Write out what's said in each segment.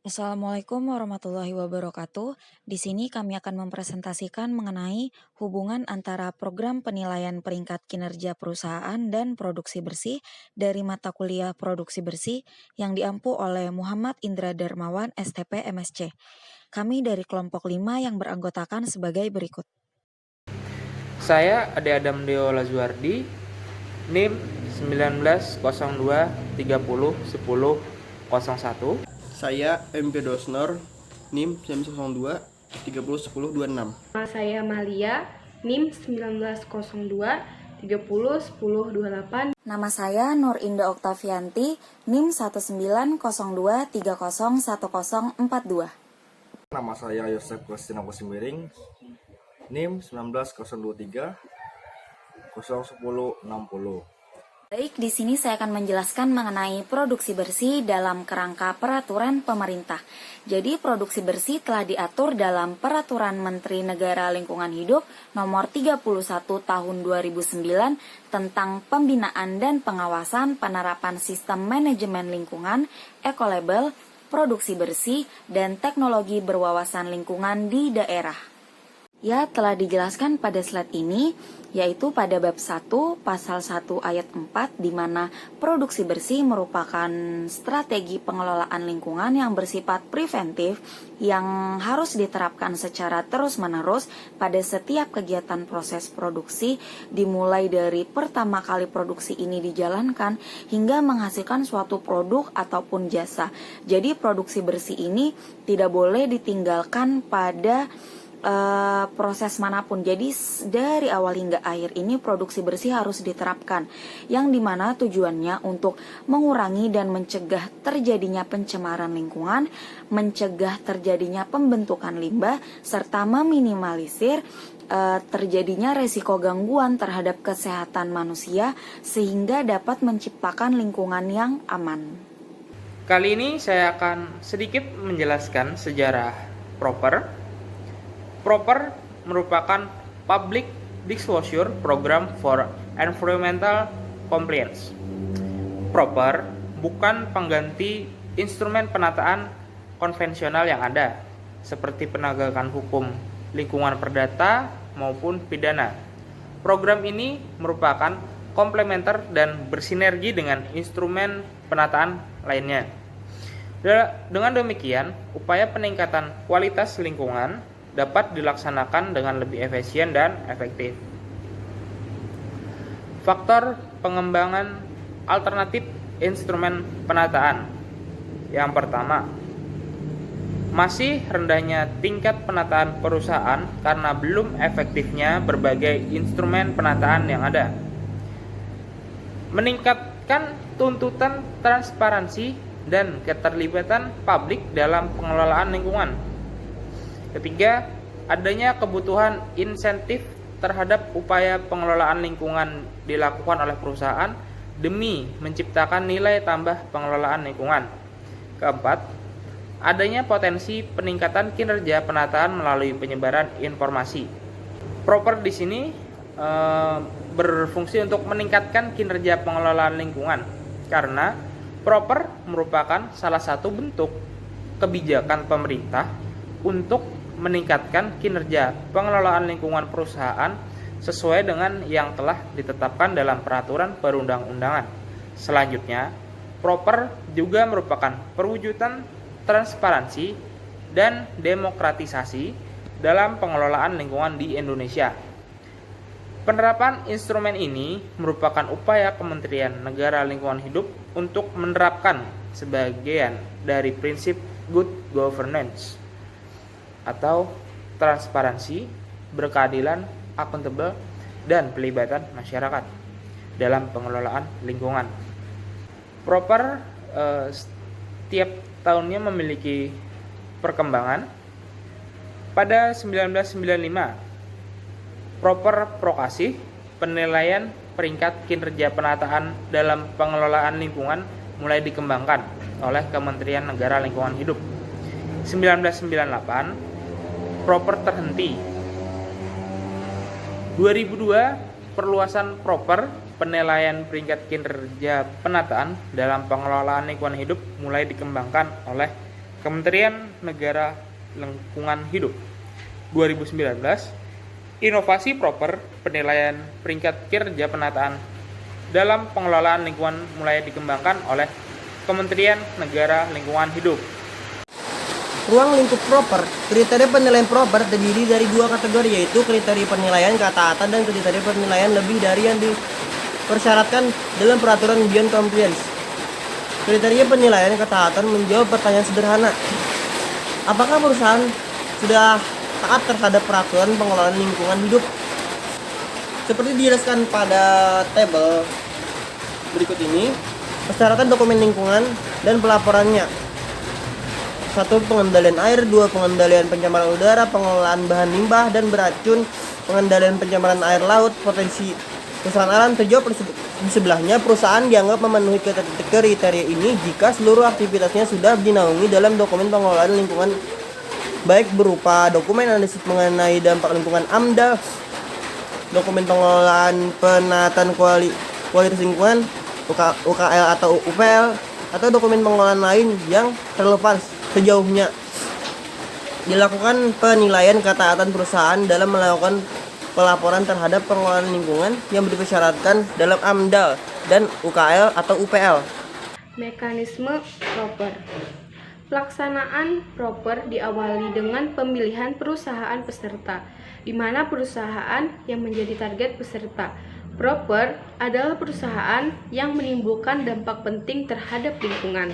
Assalamualaikum warahmatullahi wabarakatuh. Di sini kami akan mempresentasikan mengenai hubungan antara program penilaian peringkat kinerja perusahaan dan produksi bersih dari mata kuliah produksi bersih yang diampu oleh Muhammad Indra Darmawan STP MSc. Kami dari kelompok 5 yang beranggotakan sebagai berikut. Saya Ade Adam Deo Lazuardi, NIM 19 30 10 10 01. Saya MP Dosnor, NIM 902 30 10 26. Nama saya Malia, NIM 1902 30 10 28. Nama saya Nur Indah Oktavianti, NIM 1902 30 1042. Nama saya Yosef Agustina Kusimiring, NIM 19023 010 60. Baik, di sini saya akan menjelaskan mengenai produksi bersih dalam kerangka peraturan pemerintah. Jadi, produksi bersih telah diatur dalam Peraturan Menteri Negara Lingkungan Hidup Nomor 31 Tahun 2009 tentang pembinaan dan pengawasan penerapan sistem manajemen lingkungan, ekolabel, produksi bersih, dan teknologi berwawasan lingkungan di daerah. Ya, telah dijelaskan pada slide ini, yaitu pada bab 1, pasal 1 ayat 4, di mana produksi bersih merupakan strategi pengelolaan lingkungan yang bersifat preventif yang harus diterapkan secara terus-menerus pada setiap kegiatan proses produksi, dimulai dari pertama kali produksi ini dijalankan hingga menghasilkan suatu produk ataupun jasa. Jadi produksi bersih ini tidak boleh ditinggalkan pada proses manapun. Jadi dari awal hingga akhir ini produksi bersih harus diterapkan, yang dimana tujuannya untuk mengurangi dan mencegah terjadinya pencemaran lingkungan, mencegah terjadinya pembentukan limbah, serta meminimalisir terjadinya resiko gangguan terhadap kesehatan manusia sehingga dapat menciptakan lingkungan yang aman. Kali ini saya akan sedikit menjelaskan sejarah PROPER. PROPER merupakan Public Disclosure Program for Environmental Compliance. PROPER bukan pengganti instrumen penataan konvensional yang ada, seperti penegakan hukum lingkungan perdata maupun pidana. Program ini merupakan komplementer dan bersinergi dengan instrumen penataan lainnya. Dengan demikian, upaya peningkatan kualitas lingkungan dapat dilaksanakan dengan lebih efisien dan efektif. Faktor pengembangan alternatif instrumen penataan. Yang pertama, masih rendahnya tingkat penataan perusahaan karena belum efektifnya berbagai instrumen penataan yang ada. Meningkatkan tuntutan transparansi dan keterlibatan publik dalam pengelolaan lingkungan. Ketiga, adanya kebutuhan insentif terhadap upaya pengelolaan lingkungan dilakukan oleh perusahaan demi menciptakan nilai tambah pengelolaan lingkungan. Keempat, adanya potensi peningkatan kinerja penataan melalui penyebaran informasi. PROPER di sini berfungsi untuk meningkatkan kinerja pengelolaan lingkungan karena PROPER merupakan salah satu bentuk kebijakan pemerintah untuk meningkatkan kinerja pengelolaan lingkungan perusahaan sesuai dengan yang telah ditetapkan dalam peraturan perundang-undangan. Selanjutnya, PROPER juga merupakan perwujudan transparansi dan demokratisasi dalam pengelolaan lingkungan di Indonesia. Penerapan instrumen ini merupakan upaya Kementerian Negara Lingkungan Hidup untuk menerapkan sebagian dari prinsip good governance atau transparansi, berkeadilan, akuntabel, dan pelibatan masyarakat dalam pengelolaan lingkungan. PROPER setiap tahunnya memiliki perkembangan. Pada 1995, PROPER Prokasih, penilaian peringkat kinerja penataan dalam pengelolaan lingkungan, mulai dikembangkan oleh Kementerian Negara Lingkungan Hidup. 1998, PROPER terhenti. 2002, perluasan PROPER, penilaian peringkat kinerja penataan dalam pengelolaan lingkungan hidup, mulai dikembangkan oleh Kementerian Negara Lingkungan Hidup 2019, inovasi proper penilaian peringkat kinerja penataan dalam pengelolaan lingkungan mulai dikembangkan oleh Kementerian Negara Lingkungan Hidup. Ruang lingkup proper. Kriteria penilaian proper terdiri dari dua kategori, yaitu kriteria penilaian ketaatan dan kriteria penilaian lebih dari yang dipersyaratkan dalam peraturan Beyond Compliance. Kriteria penilaian ketaatan menjawab pertanyaan sederhana. Apakah perusahaan sudah taat terhadap peraturan pengelolaan lingkungan hidup? Seperti dijelaskan pada tabel berikut ini, persyaratan dokumen lingkungan dan pelaporannya. 1. Pengendalian air. 2. Pengendalian pencemaran udara, pengelolaan bahan limbah dan beracun, pengendalian pencemaran air laut, potensi kerusakan alam. Terjawab di sebelahnya, perusahaan dianggap memenuhi kriteria ini jika seluruh aktivitasnya sudah dinaungi dalam dokumen pengelolaan lingkungan, baik berupa dokumen analisis mengenai dampak lingkungan AMDAL, dokumen pengelolaan penataan kualitas lingkungan UKL atau UPL, atau dokumen pengelolaan lain yang relevan. Sejauhnya dilakukan penilaian ketaatan perusahaan dalam melakukan pelaporan terhadap pengelolaan lingkungan yang dipersyaratkan dalam AMDAL dan UKL atau UPL. Mekanisme proper. Pelaksanaan proper diawali dengan pemilihan perusahaan peserta, di mana perusahaan yang menjadi target peserta. Proper adalah perusahaan yang menimbulkan dampak penting terhadap lingkungan.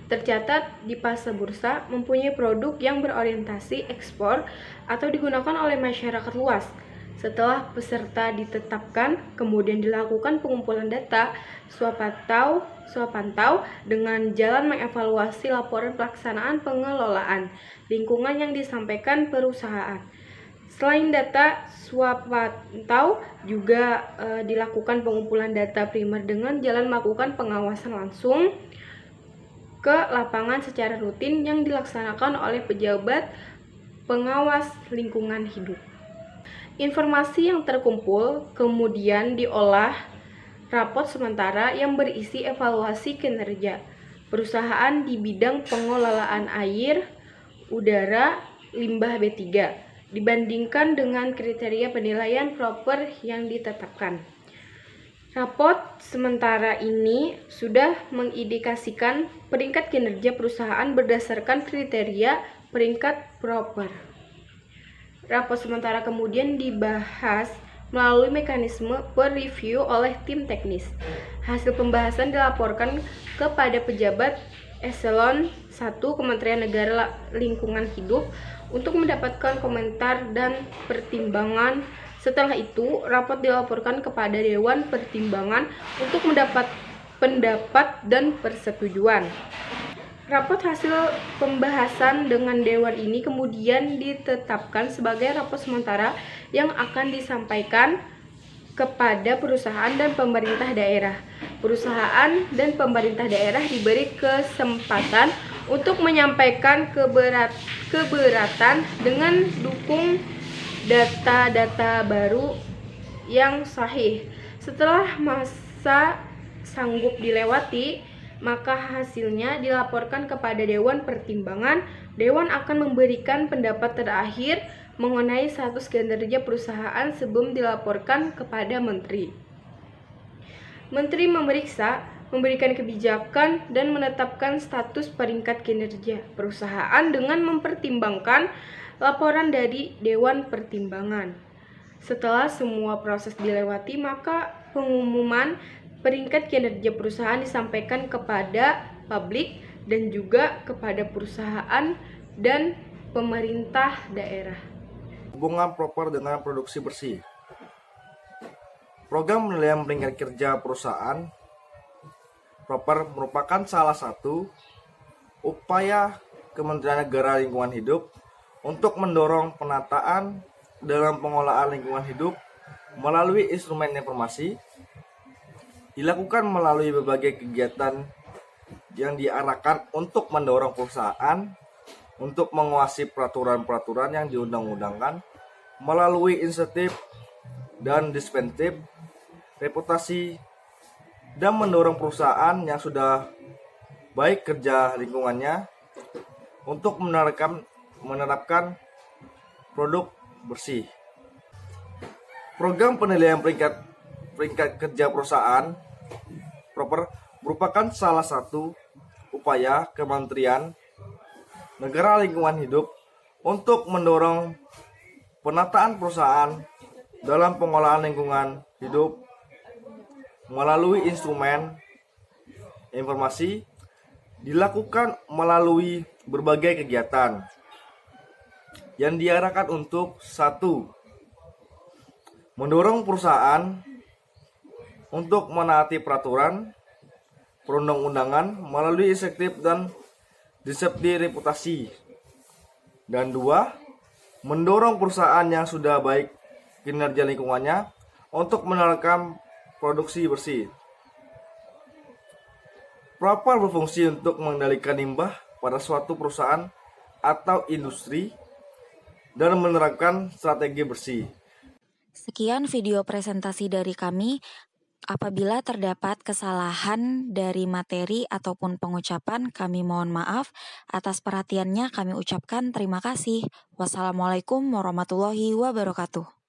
Tercatat di pasar bursa, mempunyai produk yang berorientasi ekspor atau digunakan oleh masyarakat luas. Setelah peserta ditetapkan, kemudian dilakukan pengumpulan data swapantau dengan jalan mengevaluasi laporan pelaksanaan pengelolaan lingkungan yang disampaikan perusahaan. Selain data swapantau, juga dilakukan pengumpulan data primer dengan jalan melakukan pengawasan langsung ke lapangan secara rutin yang dilaksanakan oleh pejabat pengawas lingkungan hidup. Informasi yang terkumpul kemudian diolah rapot sementara yang berisi evaluasi kinerja perusahaan di bidang pengelolaan air, udara, limbah B3 dibandingkan dengan kriteria penilaian proper yang ditetapkan. Rapot sementara ini sudah mengindikasikan peringkat kinerja perusahaan berdasarkan kriteria peringkat proper. Rapot sementara kemudian dibahas melalui mekanisme peer review oleh tim teknis. Hasil pembahasan dilaporkan kepada pejabat eselon 1 Kementerian Negara Lingkungan Hidup untuk mendapatkan komentar dan pertimbangan. Setelah itu, rapot dilaporkan kepada Dewan Pertimbangan untuk mendapat pendapat dan persetujuan. Rapot hasil pembahasan dengan Dewan ini kemudian ditetapkan sebagai rapot sementara yang akan disampaikan kepada perusahaan dan pemerintah daerah. Perusahaan dan pemerintah daerah diberi kesempatan untuk menyampaikan keberatan dengan dukung data-data baru yang sahih. Setelah masa sanggup dilewati, maka hasilnya dilaporkan kepada Dewan Pertimbangan. Dewan akan memberikan pendapat terakhir mengenai status kinerja perusahaan sebelum dilaporkan kepada Menteri. Menteri memeriksa, memberikan kebijakan, dan menetapkan status peringkat kinerja perusahaan dengan mempertimbangkan laporan dari Dewan Pertimbangan. Setelah semua proses dilewati, maka pengumuman peringkat kinerja perusahaan disampaikan kepada publik dan juga kepada perusahaan dan pemerintah daerah. Hubungan proper dengan produksi bersih. Program penilaian peringkat kerja perusahaan proper merupakan salah satu upaya Kementerian Negara Lingkungan Hidup untuk mendorong penataan dalam pengelolaan lingkungan hidup melalui instrumen informasi, dilakukan melalui berbagai kegiatan yang diarahkan untuk mendorong perusahaan untuk menguasai peraturan-peraturan yang diundang-undangkan melalui insentif dan disinsentif, reputasi, dan mendorong perusahaan yang sudah baik kerja lingkungannya untuk menerapkan produk bersih. Program penilaian peringkat kerja perusahaan proper merupakan salah satu upaya Kementerian Negara Lingkungan Hidup untuk mendorong penataan perusahaan dalam pengolahan lingkungan hidup melalui instrumen informasi dilakukan melalui berbagai kegiatan yang diarahkan untuk 1. Mendorong perusahaan untuk menaati peraturan perundang-undangan melalui insentif dan disepti reputasi. Dan 2. Mendorong perusahaan yang sudah baik kinerja lingkungannya untuk menerapkan produksi bersih. Proper berfungsi untuk mengendalikan limbah pada suatu perusahaan atau industri dan menerapkan strategi bersih. Sekian video presentasi dari kami. Apabila terdapat kesalahan dari materi ataupun pengucapan, kami mohon maaf. Atas perhatiannya kami ucapkan terima kasih. Wassalamualaikum warahmatullahi wabarakatuh.